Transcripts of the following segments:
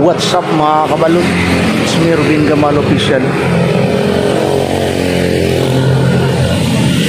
What's up mga kabalot? It's me, Ruben Gamal Official.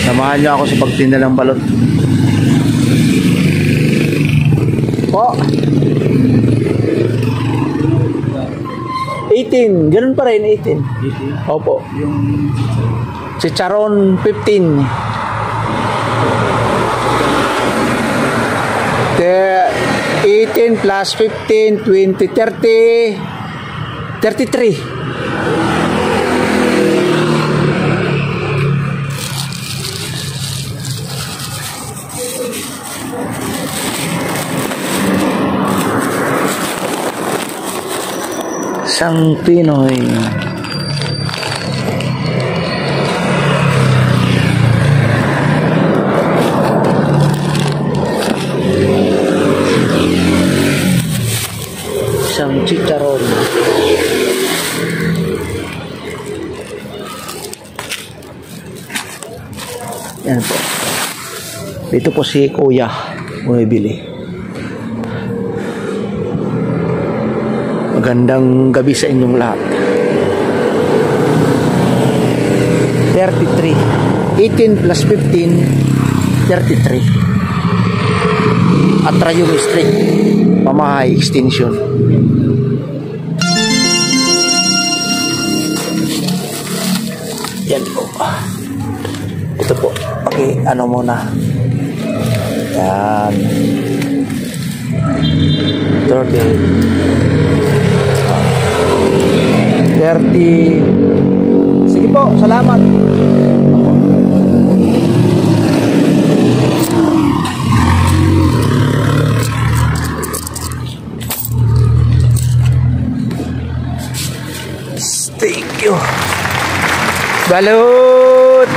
Samahan niyo ako sa pagtinda ng balot. Po 18, ganun pa rin 18. Opo. Yung chicharon 15. 18 plus 15, 20, 30, 33. Sang Pinoy. Sang chicharon. Yan po. Dito po si Kuya bumibili. Magandang gabi sa inyong lahat. 33. 18 plus 15, 33. Atrayong Street, Pamahay Extension. Yan po. Ito po. Ano muna. Yan. 30. Sige po, salamat. Thank you. Balut.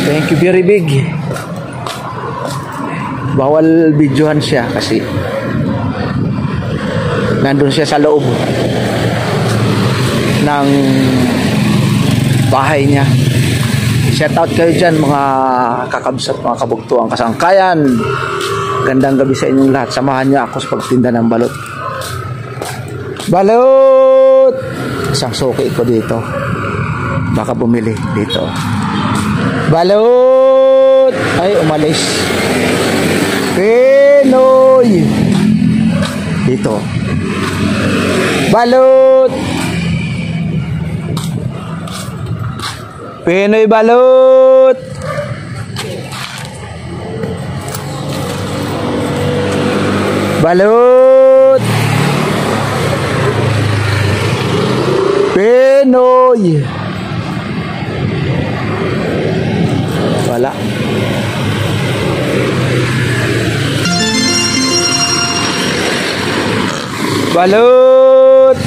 Thank you very big. Bawal videohan siya kasi nandun siya sa loob ng bahay niya. Shout out kayo dyan mga kakabsat, mga kabugtuang kasangkayan. Gandang gabi sa inyong lahat. Samahan niyo ako sa pagtinda ng balot. Balot! Isang suki ko dito. Baka bumili dito. Balot! Ay, umalis. Pinoy! Dito. Balot! Pinoy balot! Balot! Pinoy! Wala. Balot!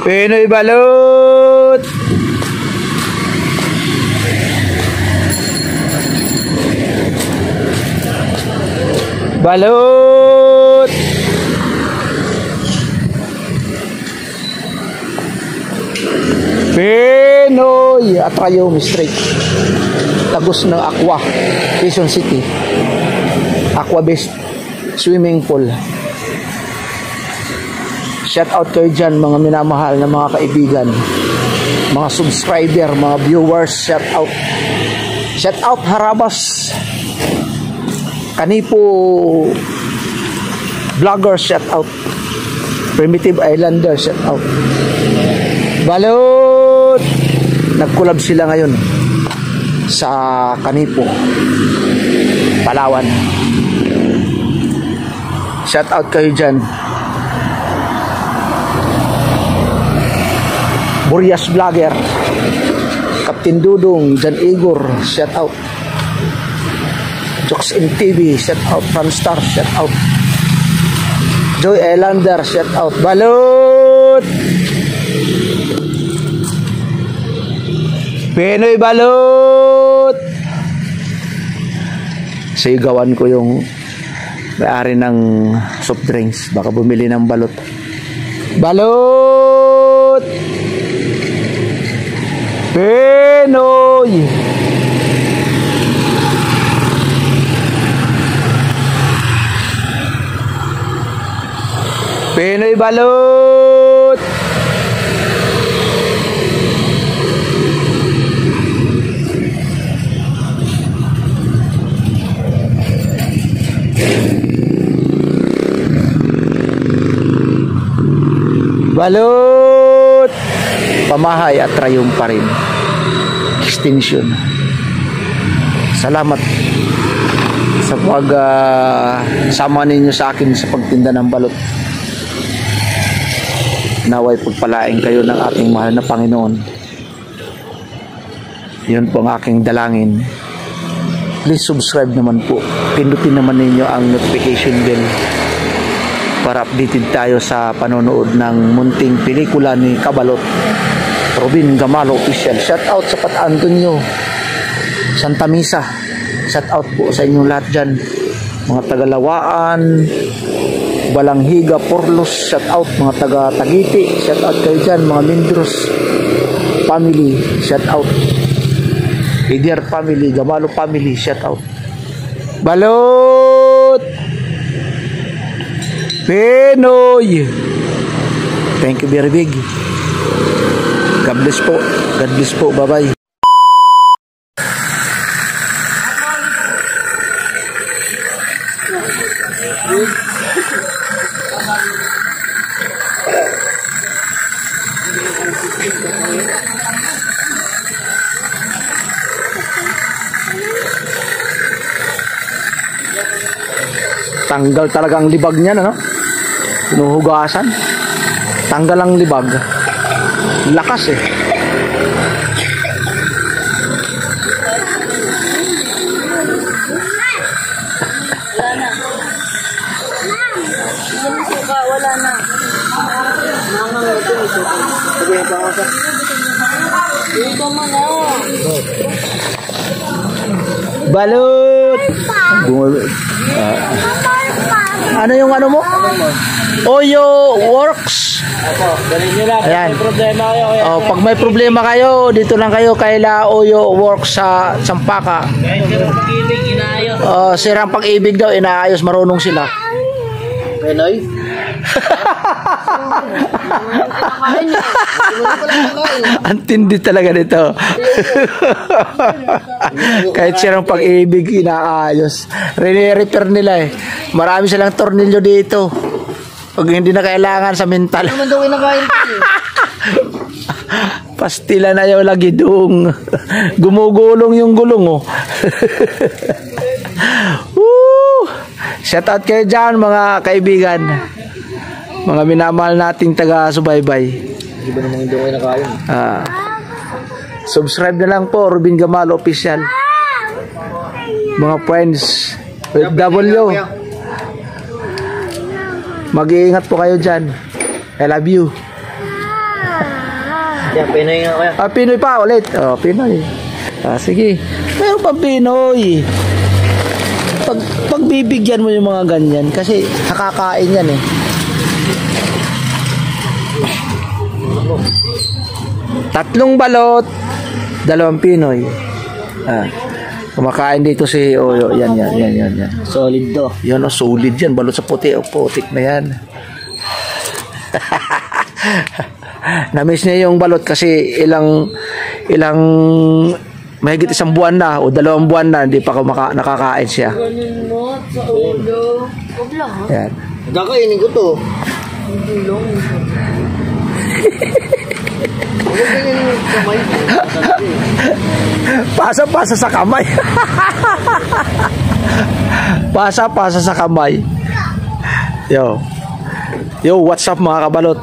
Pinoy balot! Balot! Pinoy! Atrayong Street, Tagos ng Aqua, Quezon City. Aqua Best Swimming Pool. Shout out kayo dyan mga minamahal na mga kaibigan, mga subscriber, mga viewers. Shout out. Shout out Harabas Kanipo Vlogger. Shout out Primitive Islander. Shout out. Balot! Nag-collab sila ngayon sa Kanipo, Palawan. Shout out kayo dyan. Burias Vlogger, Captain Dudong, Jan Igor, shout out. Jokes in TV, shout out. Franstar, shout out. Joy Islander, shout out. Balot! Pinoy balot! Sigawan ko yung may-ari ng soft drinks. Baka bumili ng balot. Balot! Pinoy. Pinoy balot. Balot. Pamahay at rayong pa rin. Extinction. Salamat sa sama ninyo sa akin sa pagtinda ng balot. Naway pagpalain kayo ng ating mahal na Panginoon. Yun po ang aking dalangin. Please subscribe naman po. Pindutin naman ninyo ang notification bell para updated tayo sa panonood ng munting pelikula ni Kabalot. Robin Gamalo Official. Shout out sa Pat Antonio, Santa Misa. Shout out po sa inyong lahat dyan. Mga tagalawaan, Balanghiga, Porlos. Shout out mga taga Tagiti. Shout out kayo dyan. Mga Mindros family. Shout out. Idir family, Gamalo family. Shout out. Balot Pinoy. Thank you very big. God bless po. God bless po. Bye-bye. Tanggal talagang libag niyan, ano? Pinuhugasan. Tanggal ang libag. Lakas eh. Wala na. Balot. Ano yung ano mo? Oyo Works. Ayan. Pag may problema kayo, dito lang kayo kaila Oyo Works sa Sampaka. Sirang pag-ibig daw, inaayos, marunong sila. Pinoy? Antindi talaga nito. Kahit sirang pag-ibig, inaayos. Re-repair nila eh. Marami silang tornilyo dito. Pag hindi na kailangan sa mental. Naman daw inakain ko eh. Pastila na yung lagi doong. Gumugulong yung gulong oh. Shout out kayo dyan mga kaibigan. Mga minamahal nating taga-subaybay. Hindi ba naman hindi ko inakain? Subscribe na lang po, Robin Gamalo Official. Mga friends with W. Mag-iingat po kayo dyan. I love you. Yeah, Pinoy nga kuya. Pinoy pa ulit. Pinoy. Sige. Meron pa Pinoy. Pagbibigyan mo yung mga ganyan kasi nakakain yan eh. Tatlong balot, 2 Pinoy. Kumakain dito si Oyo. Yan. Solid to. Yan solid yan. Balot sa puti. Putik na yan. Na-miss niya yung balot kasi ilang mahigit 1 buwan na o 2 buwan na hindi pa nakakain siya. Sa ulo. Yan. Kakainin ko to. Pasa-pasa sa kamay. Pasa-pasa sa kamay. Yo, what's up mga kabalot?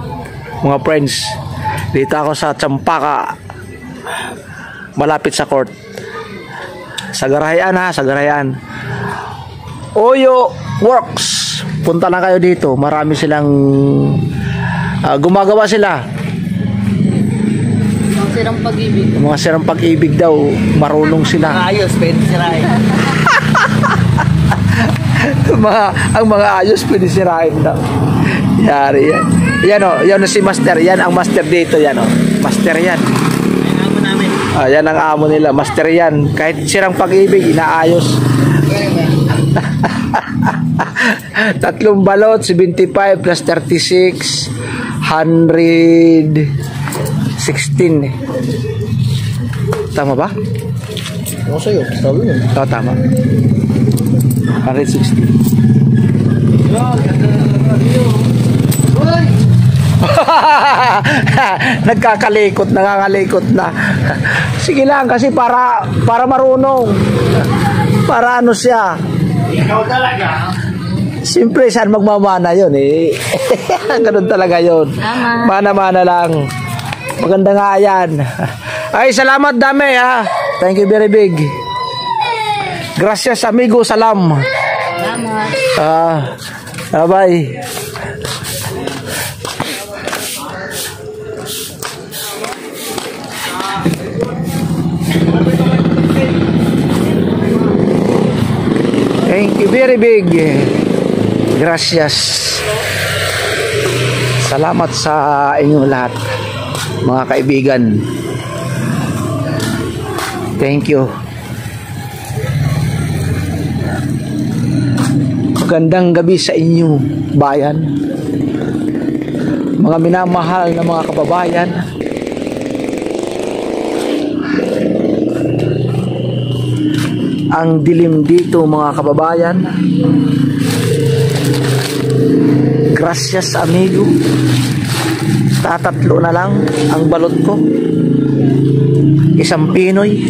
Mga friends. Dito ako sa Sampaka. Malapit sa court. Sa Garayan ha, sa Garayan. Oyo Works. Punta lang kayo dito. Marami silang gumagawa sila. Sirang pag-ibig. Mga sirang pag-ibig daw, marunong sila. Ayos, pwede sirain. Ang mga ayos pwede sirain daw. Yari yan. Yan o, yan si Master. Yan ang Master dito. Yan o. Master yan. Kaya namin. Ayan ang amo nila, master yan. Kahit sirang pag-ibig, inaayos. Tatlong balot, 75 plus 36, 116. Tama ba? Ano sa'yo? Sabi mo. Oo, tama. 116. Nagkakalikot, nangangalikot na. Sige lang kasi para marunong. Para ano siya. Ikaw talaga. Siyempre, saan magmamana yun eh. Ganun talaga yun. Mana-mana lang. Maganda nga yan. Ay, salamat dami ha. Thank you very big. Gracias amigo, salam. Salamat. Bye. Thank you very big. Gracias. Salamat sa inyong lahat, mga kaibigan. Thank you. Magandang gabi sa inyo, bayan. Mga minamahal na mga kababayan. Ang dilim dito, mga kababayan. Gracias amigo. Tatatlo na lang ang balot ko. Isang Pinoy.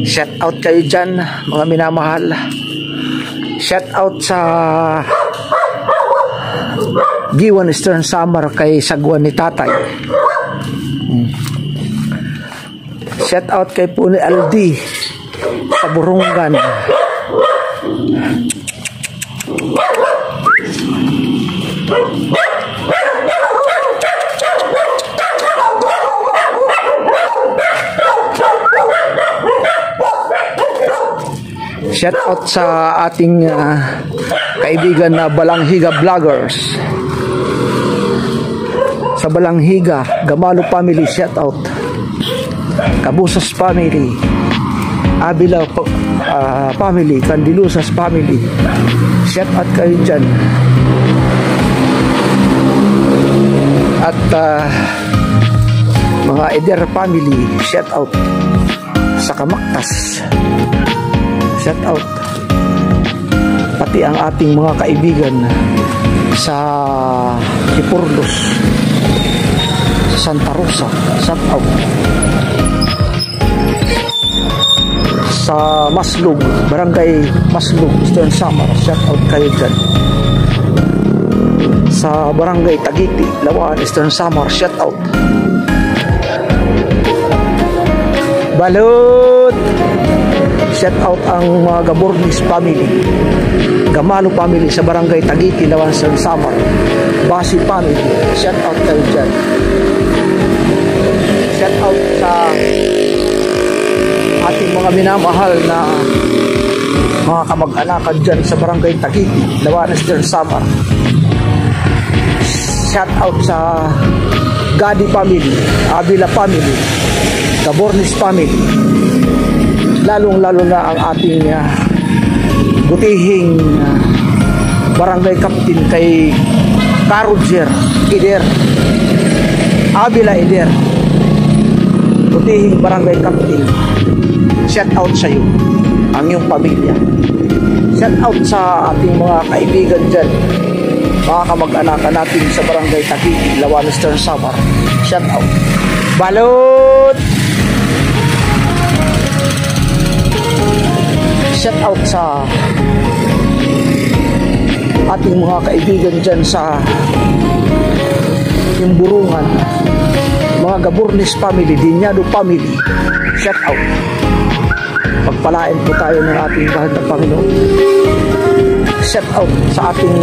Shout out kayo dyan, mga minamahal. Shout out sa Giwan Eastern Samar kay Sagwan ni Tatay. Shout out kay Puni Aldi sa Burungan. Shout out sa ating kaibigan na Balanghiga Vloggers. Sa Balanghiga, Gamalo family, shout out. Kabusas family, Abila family, Candilusas family, shout out kayo dyan. At mga Eder family, shout out. Sa Kamaktas, shout out. Pati ang ating mga kaibigan sa Hipurlos, Santa Rosa, shout out. Sa Maslug, Barangay Maslug, Eastern Samar, shout out kayo dyan. Sa Barangay Tagiti, Lawan, Eastern Samar, shout out. Balot, shout out ang mga Gabornis family, Gamalo family sa Barangay Tagiti, Lawan, Eastern Samar. Basi family, shout out kayo dyan. Shout out sa ating mga minamahal na mga kamag-anakan dyan sa Barangay Tagiti, Lawan, Eastern Samar. Shout out sa Gadi family, Abila family, Gabornis family, lalong-lalo na ang ating butihing barangay captain kay Karoger Eder, Abila Eder, butihing barangay captain. Shout out sa iyo, ang iyong pamilya. Shout out sa ating mga kaibigan dyan, mga kamag-anakan natin sa Barangay Tagiti, Lawan, Eastern Samar. Shout out. Balot! Shout out sa ating mga kaibigan dyan sa yung Burungan, mga Gabornis family, Dinyado family. Shout out. Pagpalain po tayo ng ating bahal ng Panginoon. Shout out sa ating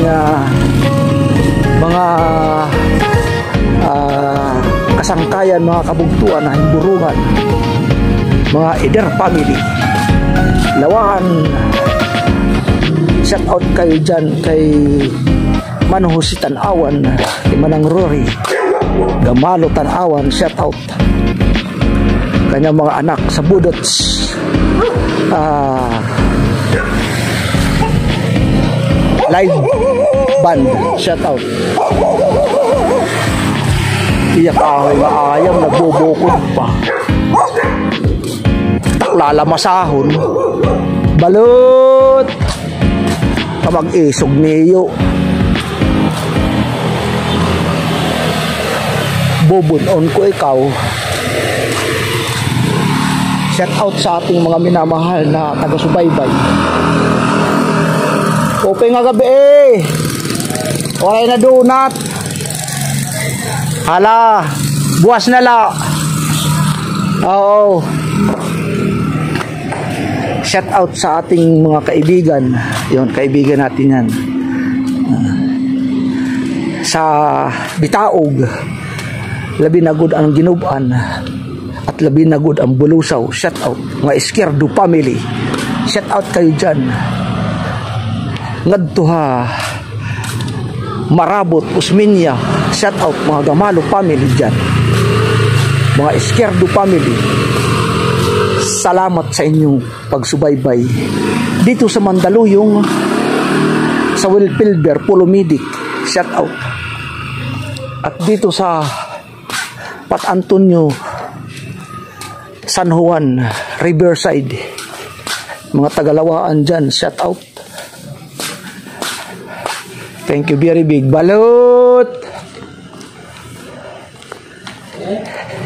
mga kasangkayan, mga kabugtuan na Burungan, mga Eder family, Lawan. Shout out kayo dyan kay Manuhusi Tanawan, kay Manang Rory, Gamalo Tanawan. Shout out. kanyang mga anak sa Budots live band. Shout out. Iyak ahoy nga ayam, nagbubukod pa. Lalamasahon. Balot. Kamag-isog niyo. Bubunon ko ikaw. Shout out sa ating mga minamahal na taga-subaybay. Open nga gabi eh. Oray na donut. Hala, buwas na la. Oo. Shout out sa ating mga kaibigan. Yun, kaibigan natin yan. Sa Bitaog, labi na good ang Ginuban at labi na good ang Bulusaw. Shout out mga Izquierdo family. Shout out kayo dyan. Ngadto ha Marabot, Usminya. Shout out mga Gamalo family dyan, mga Izquierdo family. Salamat sa inyong pagsubaybay dito sa Mandaluyong, sa Wilpilber, Pulumidik. Shout out. At dito sa Pat Antonio, San Juan, Riverside, mga Tagalawaan dyan. Shout out. Thank you very big. Balot.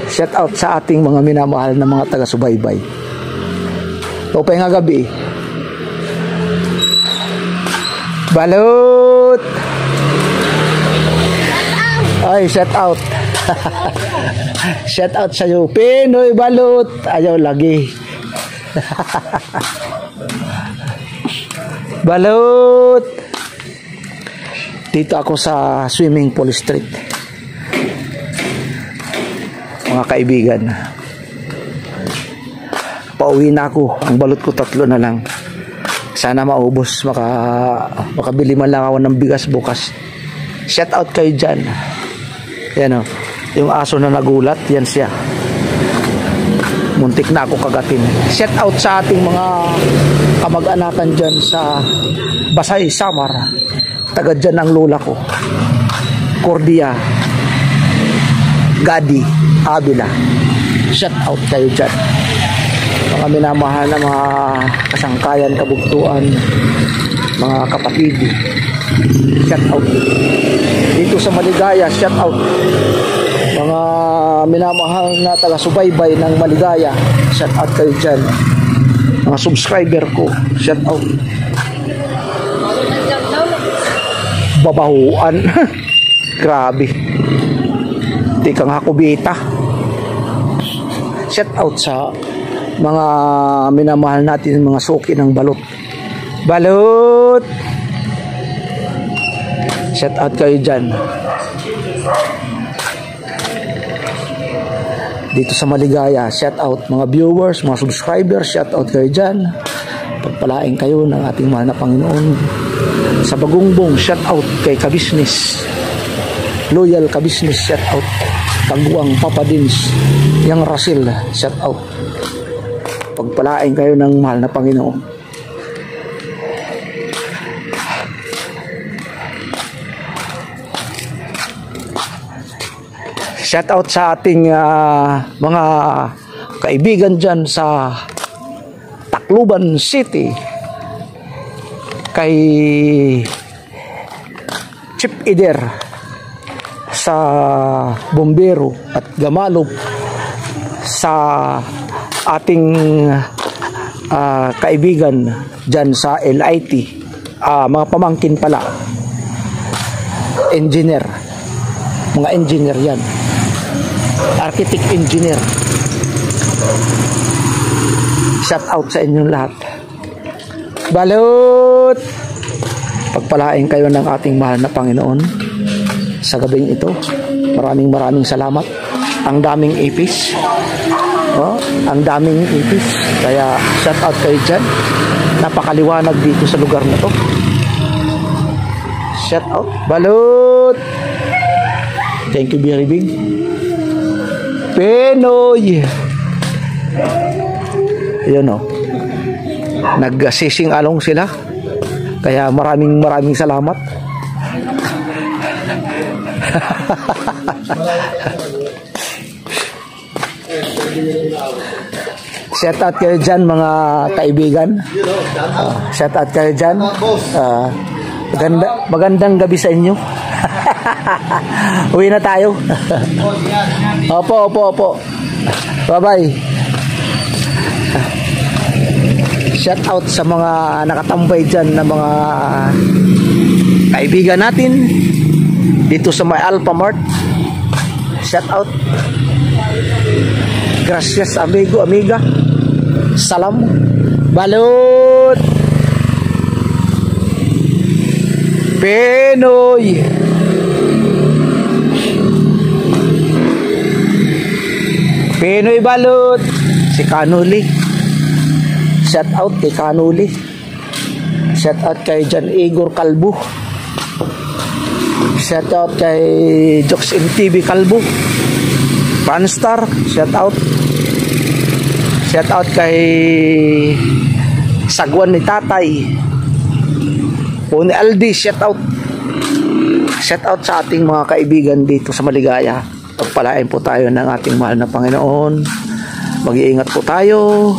Shout out sa ating mga minamahal na mga taga-subaybay. Topay nga gabi. Balot. Ay, shout out. Shout out sa iyo. Pinoy Balot. Ayaw lagi. Balot. Dito ako sa swimming pool street. Mga kaibigan, pauwi na ako. Ang balot ko 3 na lang. Sana maubos. Makabili man lang ako ng bigas bukas. Shout out kayo dyan. Yan o, yung aso na nagulat, yan siya. Muntik na ako kagatin. Shout out sa ating mga kamag-anakan dyan sa Basay, Samar. Taga dyan ang lola ko, Cordia, Gadi, Avila. Shout out kayo dyan. Mga minamahal na mga kasangkayan, kabugtuan, mga kapatid. Shout out. Dito sa Maligaya, shout out. Mga minamahal na taga-subaybay ng Maligaya, shout out kayo dyan. Mga subscriber ko, shout out. Babahuan. Grabe. Di kang hakubita. Shout out sa mga minamahal natin, mga suki ng balot. Balot. Shout out kayo dyan. Dito sa Maligaya, shout out mga viewers, mga subscribers, shout out kayo dyan. Pagpalain kayo ng ating mahal na Panginoon. Sa Bagungbong, shout out kay Kabisnes, Loyal Kabisnes, shout out. Taguang Papadins, Yang Rasil, shout out. Pagpalain kayo ng mahal na Panginoon. Shout out sa ating mga kaibigan dyan sa Tacloban City, kay Chief Ider sa Bombero at Gamalop, sa ating kaibigan dyan sa LIT, mga pamangkin pala, engineer, mga engineer yan, architect engineer. Shout out sa inyong lahat. Balot. Pagpalain kayo ng ating mahal na Panginoon sa gabing ito. Maraming salamat. Ang daming ipis. Ang daming ipis. Kaya shout out kayo dyan. Napakaliwanag dito sa lugar na to. Shout out. Balot. Thank you very big. Pinoy. Yun o. Nag-sising along sila. Kaya maraming salamat. Shout out kayo dyan mga kaibigan. Shout out kayo dyan. Magandang gabi sa inyo. Uwi na tayo. Opo. Bye bye. Shout out sa mga nakatambay dyan na mga kaibigan natin dito sa may Alpha Mart. Shout out. Gracias amigo, amiga. Salam. Balot. Pinoy. Pinoy balot. Si Kanuli. Shout out kay Kanuli. Shout out kay John Igor Calvo. Shout out kay Jokes MTV Calvo. Panstar, shout out. Shout out kay Sagwan ni Tatay. Puni Aldi, shout out. Shout out sa ating mga kaibigan dito sa Maligaya. Pagpalain po tayo ng ating mahal na Panginoon. Mag-iingat po tayo.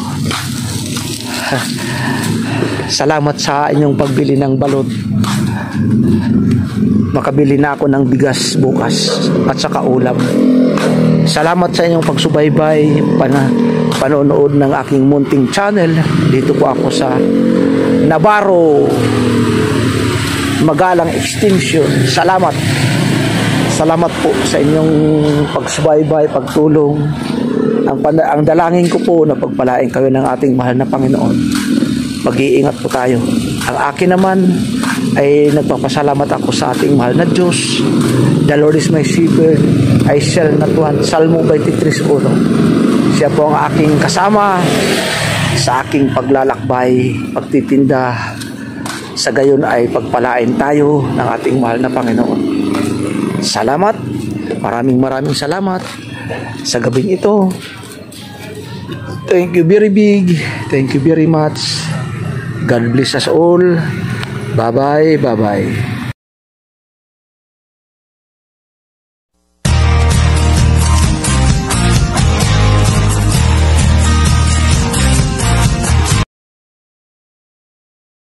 Salamat sa inyong pagbili ng balot. Makabili na ako ng bigas bukas at saka ulam. Salamat sa inyong pagsubaybay, panonood ng aking munting channel. Dito po ako sa Navarro Magalang Extension. Salamat po sa inyong pagsubaybay, pagtulong. Ang dalangin ko po na pagpalain kayo ng ating mahal na Panginoon. Mag-iingat po tayo. Ang akin naman ay nagpapasalamat ako sa ating mahal na Diyos. The Lord is my shepherd, I shall not want. Salmo 23:1. Siya po ang aking kasama sa aking paglalakbay, pagtitinda. Sa gayon ay pagpalain tayo ng ating mahal na Panginoon. Salamat. Maraming salamat sa gabing ito. Thank you very big. Thank you very much. God bless us all. Bye-bye. Bye-bye.